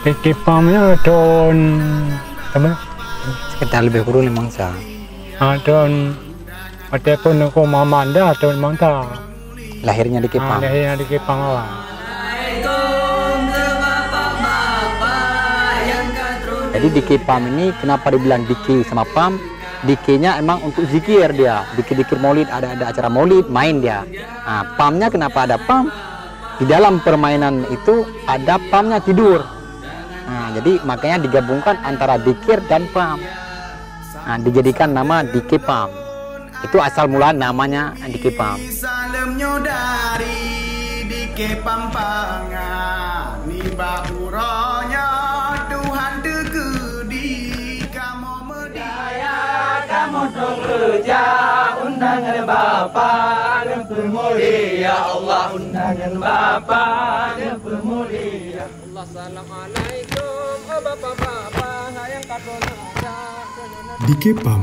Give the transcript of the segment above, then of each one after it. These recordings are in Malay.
Dikipamnya tahun apa? Sekitar lebih kurang 5 mangsa. Tahun ataupun aku mamanda tahun mangsa. Lahirnya di Kepam. Lahirnya di Kepam awal. Jadi di Kepam ini kenapa dibilang diki sama pam? Dikinya emang untuk zikir dia, dikir-dikir maulid, ada acara maulid, main dia. Nah, pamnya kenapa ada pam? Di dalam permainan itu ada pamnya tidur. Nah, jadi makanya digabungkan antara dikir dan pam. Nah, dijadikan nama Dikepam. Itu asal mula namanya Dikepam. Salamnya dari Dikepam pangan, niba uronya Tuhan tegedi kamu medaya, kamu dong kerja undangan Bapa dan pemulia Allah undangan Bapa dan pemulia Allah. Assalamualaikum Bapak-bapak yang katona. Dikepam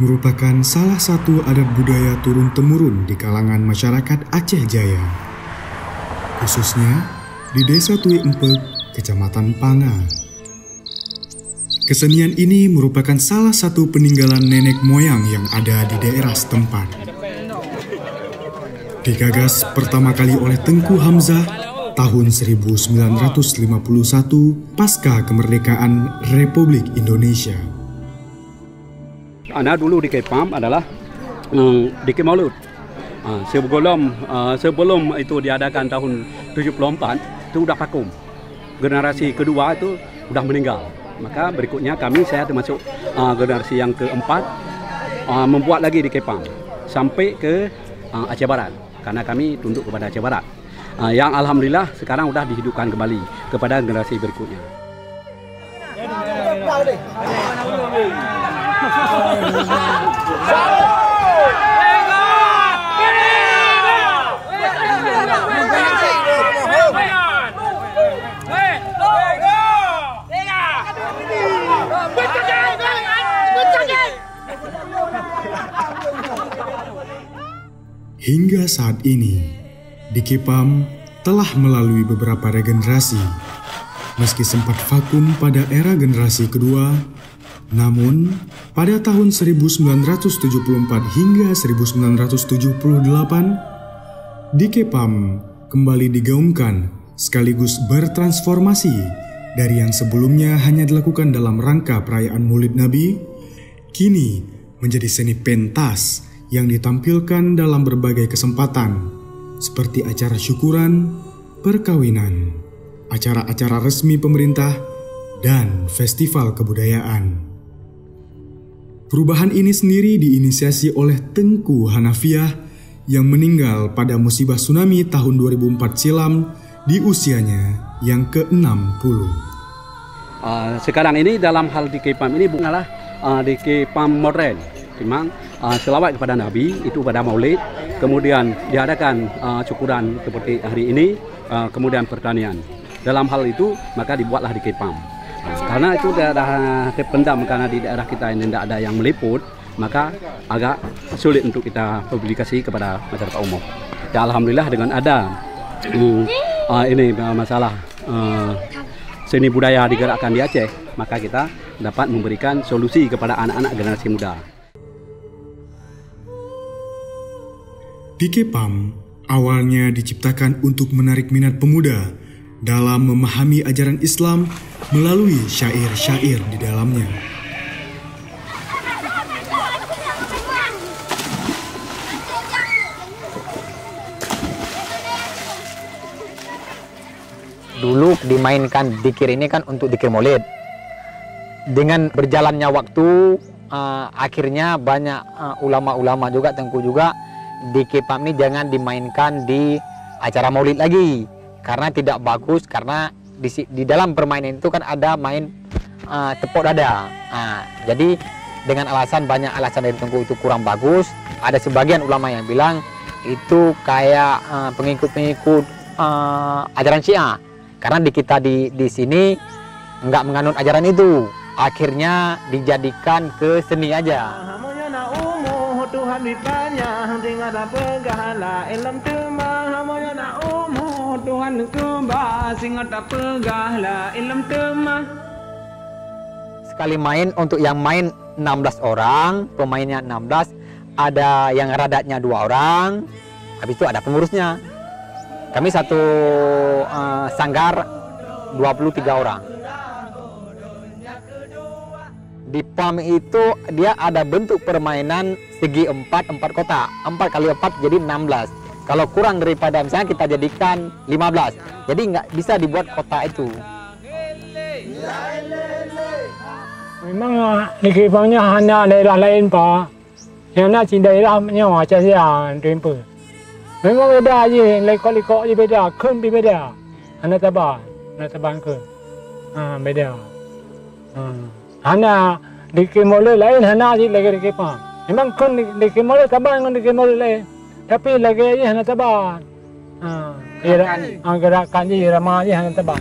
merupakan salah satu adat budaya turun-temurun di kalangan masyarakat Aceh Jaya, khususnya di Desa Tui Empek, Kecamatan Panga. Kesenian ini merupakan salah satu peninggalan nenek moyang yang ada di daerah setempat. Digagas pertama kali oleh Tengku Hamzah tahun 1951 pasca kemerdekaan Republik Indonesia. Dulu di Kepam adalah Dikir Maulud. Sebelum itu diadakan tahun 74 itu udah vakum. Generasi kedua itu udah meninggal. Maka berikutnya saya termasuk generasi yang keempat membuat lagi di Kepam sampai ke Aceh Barat karena kami tunduk kepada Aceh Barat. Yang alhamdulillah sekarang udah dihidupkan kembali kepada generasi berikutnya. Hingga saat ini, Dikepam telah melalui beberapa regenerasi. Meski sempat vakum pada era generasi kedua, namun pada tahun 1974 hingga 1978, Dikepam kembali digaungkan sekaligus bertransformasi dari yang sebelumnya hanya dilakukan dalam rangka perayaan Maulid Nabi, kini menjadi seni pentas yang ditampilkan dalam berbagai kesempatan, seperti acara syukuran, perkawinan, acara-acara resmi pemerintah, dan festival kebudayaan. Perubahan ini sendiri diinisiasi oleh Tengku Hanafiah yang meninggal pada musibah tsunami tahun 2004 silam di usianya yang ke-60. Sekarang ini dalam hal Dikepam ini bukanlah Dikepam modern, memang selawat kepada Nabi itu pada Maulid, kemudian diadakan syukuran seperti hari ini, kemudian pertanian. Dalam hal itu maka dibuatlah Dikepam. Karena itu dah terpendam karena di daerah kita ini tidak ada yang meliput, maka agak sulit untuk kita publikasi kepada masyarakat umum. Ya, alhamdulillah dengan ada ini masalah seni budaya digerakkan di Aceh, maka kita dapat memberikan solusi kepada anak-anak generasi muda. Dikepam awalnya diciptakan untuk menarik minat pemuda dalam memahami ajaran Islam melalui syair-syair di dalamnya. Dulu dimainkan dikir ini kan untuk dikir maulid. Dengan berjalannya waktu, akhirnya banyak ulama-ulama juga, Tengku juga, Dikepam ini jangan dimainkan di acara maulid lagi. Karena tidak bagus, karena di dalam permainan itu kan ada main tepuk dada. Jadi dengan banyak alasan dari Tengku itu kurang bagus. Ada sebagian ulama yang bilang itu kayak pengikut-pengikut ajaran Syiah. Karena di kita di sini nggak menganut ajaran itu. Akhirnya dijadikan ke seni aja. Tuhan ditanya tinggal pegahala elam tema hamonya na Tuhan kembah singa tak pegahlah ilm temah. Sekali main, untuk yang main 16 orang, pemainnya 16, ada yang radatnya 2 orang, habis itu ada pengurusnya. Kami satu sanggar 23 orang. Di PAM itu dia ada bentuk permainan segi 4 kotak. 4 kali 4 jadi 16. Kalau kurang daripada misalnya kita jadikan 15. Jadi nggak bisa dibuat kotak itu. Memang negeri PAMnya hanya daerah lain Pak. Yang nak cik daerahnya macam siang temper. Memang beda je, lekok-lekok je beda, kun beda. Anak taban kun. Beda. Hana di kemole lain hana je lagi di PAM. Memang kun di kemole taban kun di kemole lain. Tapi lagi aja hana taban. Gerakan je ramah je hana taban.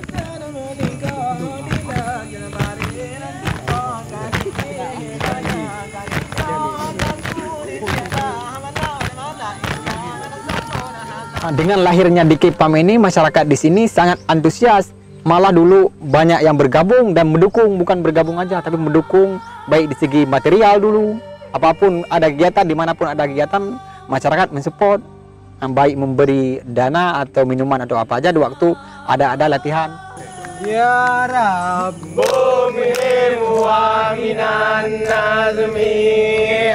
Dengan lahirnya DK PAM ini, masyarakat di sini sangat antusias. Malah dulu banyak yang bergabung dan mendukung, bukan bergabung aja, tapi mendukung baik di segi material dulu. Apapun ada kegiatan, dimanapun ada kegiatan, masyarakat mensupport, baik memberi dana atau minuman atau apa aja di waktu ada latihan. Ya Rabbu minhu wa minan nazmi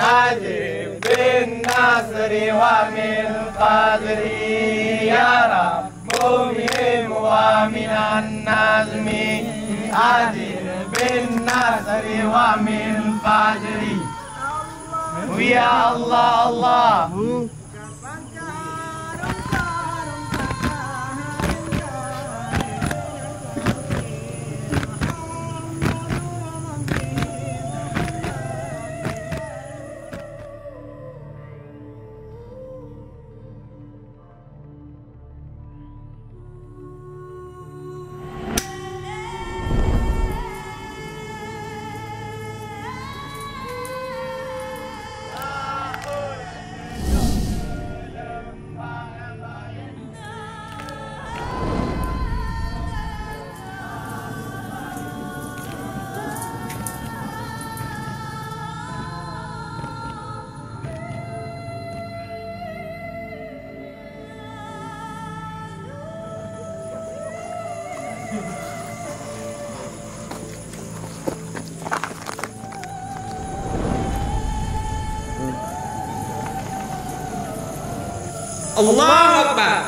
ajib bin nasri wa min qadri. Ya Rabbu minhu wa minan nazmi ajib bin nasri wa min qadri. Ya Allah Allah. Allahu Akbar.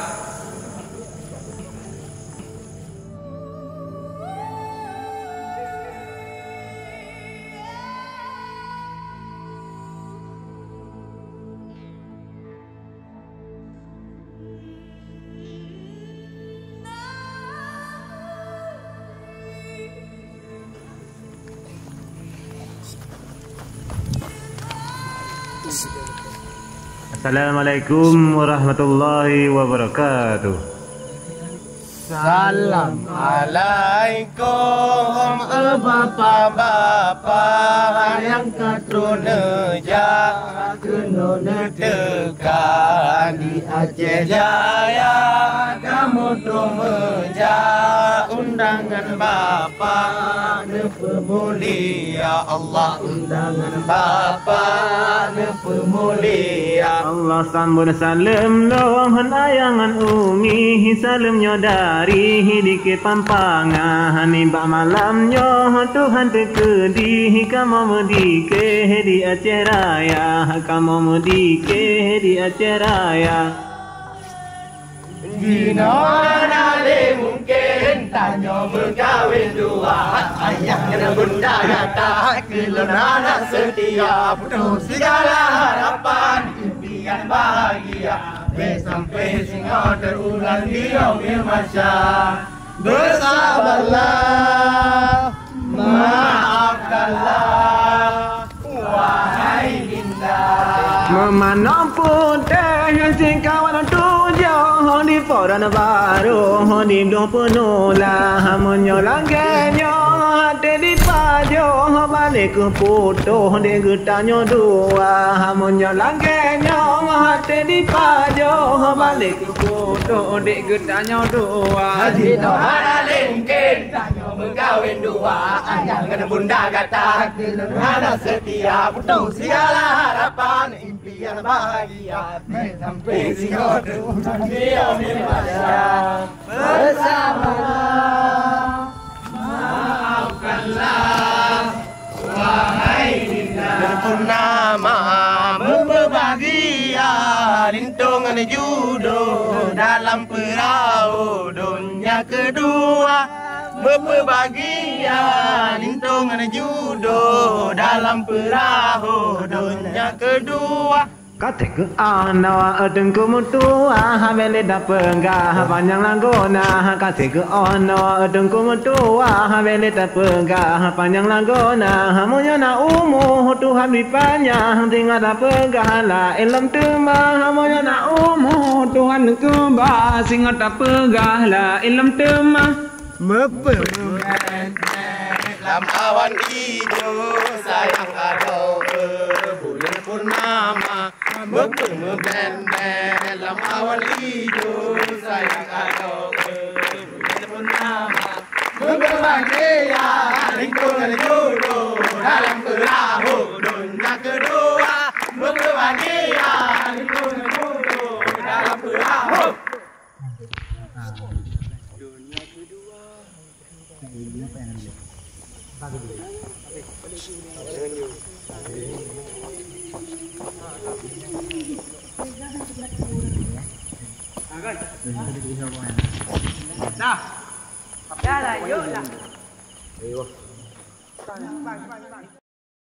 Assalamualaikum warahmatullahi wabarakatuh. Salam alaikum bapa-bapa yang keturunan tekan di Aceh Jaya. Kamu meja undangan bapa nepemulia Allah, undangan bapa nepemulia Allah sambut salam doang ayangan umi salamnya dari hidike pampangan nibak malamnya Tuhan tekedi kamu medike di Aceh Raya, kamu medike di Aceh Raya. Gimana le mungkin tanya berkawin dua, ayahnya bunda kata kelana anak setia, putus segala harapan impian bahagia. Sampai singa terulang di yaumil masyar. Bersabarlah, maafkanlah, wahai dinda. Memanam putih yang kawan tujuh di foran baru di doh penula menyolang genyo hati di pajo balik balik ke foto dia getanyo dua hamonyo langgenyo hati di pajo balik ke foto dia getanyo dua Dino hana lengken tanyo berkawin dua ayang kena bunda kata hana setia putung segala harapan impian bahagia sampai singodo dia membaca bersama maafkanlah wahai dinda purnama berbahagia lintungan judo dalam perahu dunia kedua berbahagia lintungan judo dalam perahu dunia kedua kata ke ana adengku mutua habele dapenga panjang langgona kata ke ana adengku mutua habele dapenga panjang langgona hamonya na umuh Tuhan panjang tinggal dapenga la ilm tema hamonya na umuh Tuhan keba singa tapegah la ilm tema dalam awan hijau sayang kado bulan purnama dalam awan hijau sayang kado bulan purnama berbahagia lingkungan judo dalam perahu dunia kedua berbahagia lingkungan judo dalam perahu Dah. Dah lah, yuk lah.